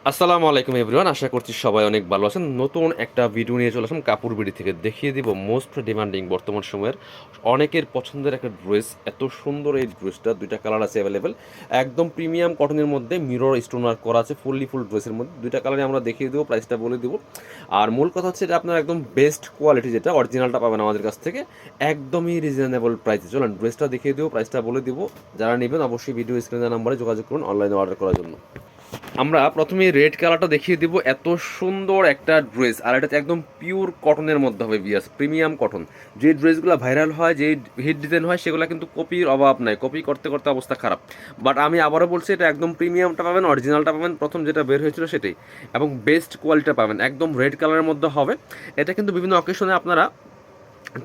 আসসালামু আলাইকুম এভরিওয়ান, আশা করছি সবাই অনেক ভালো আছেন। নতুন একটা ভিডিও নিয়ে চলে আসলাম কাপড় বিড়ি থেকে। দেখিয়ে দিব মোস্ট ডিমান্ডিং বর্তমান সময়ের অনেকের পছন্দের একটা ড্রেস। এত সুন্দর এই ড্রেসটা, দুইটা কালার আছে অ্যাভেলেবেল। একদম প্রিমিয়াম কটনের মধ্যে মিরর স্টোন ওয়ার্ক করা আছে, ফুল ড্রেসের মধ্যে দুইটা কালারে আমরা দেখিয়ে দেবো, প্রাইসটা বলে দিব। আর মূল কথা হচ্ছে এটা আপনার একদম বেস্ট কোয়ালিটি, যেটা অরিজিনালটা পাবেন আমাদের কাছ থেকে একদমই রিজনেবল প্রাইসে। চলেন ড্রেসটা দেখিয়ে দেবো, প্রাইসটা বলে দিব। যারা নেবেন অবশ্যই ভিডিও স্ক্রিনের নাম্বারে যোগাযোগ করুন অনলাইনে অর্ডার করার জন্য। আমরা প্রথমে রেড কালারটা দেখিয়ে দিব। এত সুন্দর একটা ড্রেস, আর এটা একদম পিওর কটনের মধ্যে হবে, বিয়াস প্রিমিয়াম কটন। যে ড্রেসগুলো ভাইরাল হয়, যে হিট ডিজাইন হয়, সেগুলো কিন্তু কপির অভাব নাই, কপি করতে করতে অবস্থা খারাপ। বাট আমি আবারও বলছি, এটা একদম প্রিমিয়ামটা পাবেন, অরিজিনালটা পাবেন, প্রথম যেটা বের হয়েছিল সেটাই, এবং বেস্ট কোয়ালিটিটা পাবেন, একদম রেড কালারের মধ্যে হবে। এটা কিন্তু বিভিন্ন অকেশনে আপনারা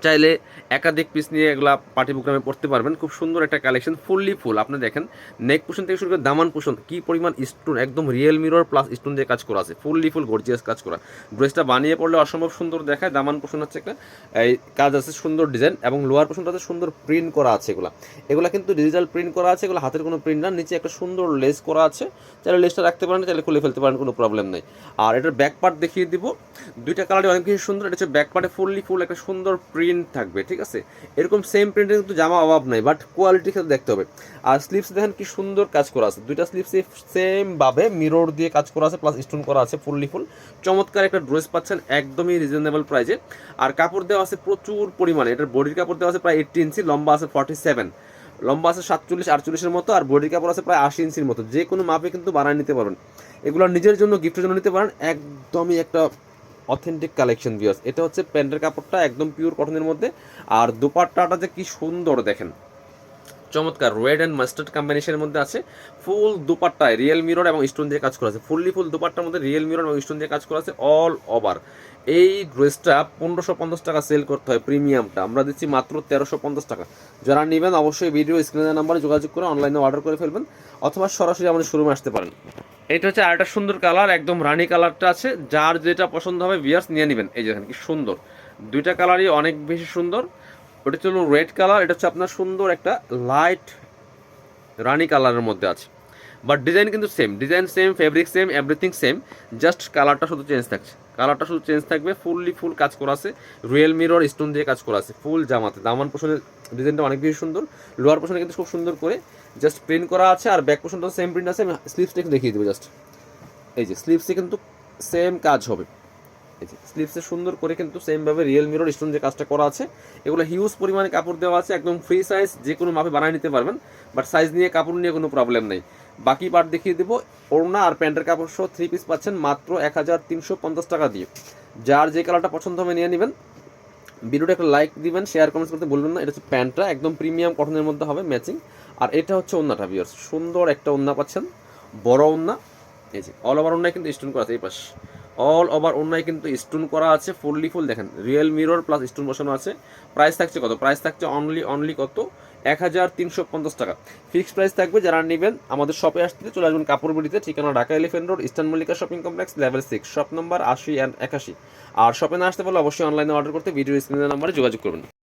চাইলে একাধিক পিস নিয়ে এগুলা পার্টি প্রোগ্রামে পড়তে পারবেন। খুব সুন্দর একটা কালেকশন, ফুল আপনি দেখেন, নেক পোষণ থেকে শুরু করে দামান পোষণ কি পরিমাণ স্টোন, একদম রিয়েল মিরর প্লাস স্টোন দিয়ে কাজ করা আছে, ফুল গর্জিয়াস কাজ করা। ড্রেসটা বানিয়ে পড়লে অসম্ভব সুন্দর দেখায়। দামান পোষণ হচ্ছে একটা এই কাজ আছে, সুন্দর ডিজাইন, এবং লোয়ার পোষণটাতে সুন্দর প্রিন্ট করা আছে। এগুলা কিন্তু ডিজিটাল প্রিন্ট করা আছে, এগুলো হাতের কোনো প্রিন্ট না। নিচে একটা সুন্দর লেস করা আছে, চাইলে লেসটা রাখতে পারেন, চাইলে খুলে ফেলতে পারেন, কোনো প্রবলেম নেই। আর এটার ব্যাক পার্ট দেখিয়ে দিব। দুইটা কালারই অনেক বেশি সুন্দর। এটা হচ্ছে ব্যাক পার্টে ফুল একটা সুন্দর প্রিন্ট থাকবে, ঠিক আছে। এরকম সেম প্রিন্টের কিন্তু জামা অভাব নাই, বাট কোয়ালিটি খেতে দেখতে হবে। আর স্লিপস দেখেন কি সুন্দর কাজ করা আছে, দুইটা স্লিপসে সেম ভাবে মিরর দিয়ে কাজ করা আছে, প্লাস স্টোন করা আছে, ফুল চমৎকার একটা ড্রেস পাচ্ছেন একদমই রিজনেবল প্রাইসে। আর কাপড় দেওয়া আছে প্রচুর পরিমাণে। এটার বডির কাপড় দেওয়া আছে প্রায় 80 ইঞ্চি, লম্বা আছে 47, লম্বা আছে 47-48-এর মতো, আর বডির কাপড় আছে প্রায় 80 ইঞ্চির মতো। যে কোনো মাপে কিন্তু বানায় নিতে পারবেন। এগুলো নিজের জন্য, গিফটের জন্য নিতে পারেন। একদমই একটা অথেন্টিক কালেকশন ভিউয়ার্স। এটা হচ্ছে প্যান্টের কাপড়টা একদম পিওর কটনের মধ্যে। আর দোপাট্টাটা যে কি সুন্দর দেখেন, চমৎকার রেড অ্যান্ড মাস্টার্ড কম্বিনেশনের মধ্যে আছে। ফুল দুপাট্টায় রিয়েল মিরর এবং স্টোন দিয়ে কাজ করা আছে, ফুল দুপাট্টার মধ্যে রিয়েল মিরর এবং স্টোন দিয়ে কাজ করা আছে অল ওভার। এই ড্রেসটা 1550 টাকা সেল করতে হয়, প্রিমিয়ামটা আমরা দিচ্ছি মাত্র 1350 টাকা। যারা নেবেন অবশ্যই ভিডিও স্ক্রিনের নাম্বারে যোগাযোগ করে অনলাইনে অর্ডার করে ফেলবেন, অথবা সরাসরি আমাদের শোরুমে আসতে পারেন। এটা হচ্ছে আরেকটা সুন্দর কালার, একদম রানী কালারটা আছে। যার যেটা পছন্দ হবে ভিউয়ার্স নিয়ে নেবেন। এই যে দেখেন কি সুন্দর, দুইটা কালারই অনেক বেশি সুন্দর। ওটা ছিল রেড কালার, এটা হচ্ছে আপনার সুন্দর একটা লাইট রানি কালারের মধ্যে আছে। বাট ডিজাইন কিন্তু same, design same, fabric same, everything same, just কালারটা শুধু চেঞ্জ থাকছে। কালারটা শুধু চেঞ্জ থাকবে। ফুল কাজ করা আছে, রিয়েল মিরর স্টোন দিয়ে কাজ করা আছে ফুল জামাতে। দামান পোষণের ডিজাইনটা অনেক বেশি সুন্দর। লোয়ার পোষণে কিন্তু খুব সুন্দর করে জাস্ট প্রিন্ট করা আছে, আর ব্যাক পোষণটা সেম প্রিন্ট আছে। আমি স্লিভসটা একটু দেখিয়ে দেবো জাস্ট। এই যে স্লিভসে কিন্তু সেম কাজ হবে। এই যে স্লিভসে সুন্দর করে কিন্তু সেমভাবে রিয়েল মিরর স্টোন যে কাজটা করা আছে। এগুলো হিউজ পরিমাণে কাপড় দেওয়া আছে, একদম ফ্রি সাইজ, যে কোনো মাপে বানিয়ে নিতে পারবেন। বাট সাইজ নিয়ে, কাপড় নিয়ে কোনো প্রবলেম নেই। বাকি পার্ট দেখিয়ে দেবো। ওড়না আর প্যান্টের কাপড় সহ 3 পিস পাচ্ছেন মাত্র 1350 টাকা দিয়ে। যার যে কালারটা পছন্দ হবে নিয়ে নেবেন। ভিডিওটা একটা লাইক দিবেন, শেয়ার কমেন্টস করতে বলবেন না। এটা হচ্ছে প্যান্টটা একদম প্রিমিয়াম কটনের মধ্যে হবে ম্যাচিং। আর এটা হচ্ছে ওড়নাটা ভিউয়ার্স, সুন্দর একটা ওড়না পাচ্ছেন, বড় ওড়না। এই যে অল ওভার ওড়নায় কিন্তু স্টোন করা আছে, এই পাশ অল ওভার ওড়নায় কিন্তু স্টোন করা আছে, ফুল দেখেন রিয়েল মিরর প্লাস স্টোন বসানো আছে। প্রাইস থাকছে কত? প্রাইস থাকছে অনলি কত? 1350 টাকা ফিক্সড প্রাইস থাকবে। যারা নেবেন আমাদের শপে আসতে চলে আসবেন কাপড় বিড়িতে, ঠিকানা Dhaka elephant road, eastern Mallika shopping complex, level 6, shop number 80 and 81। আর শপে না আসতে পারলে অবশ্যই অনলাইনে অর্ডার করতে ভিডিও স্ক্রিনের নাম্বারে যোগাযোগ করবেন।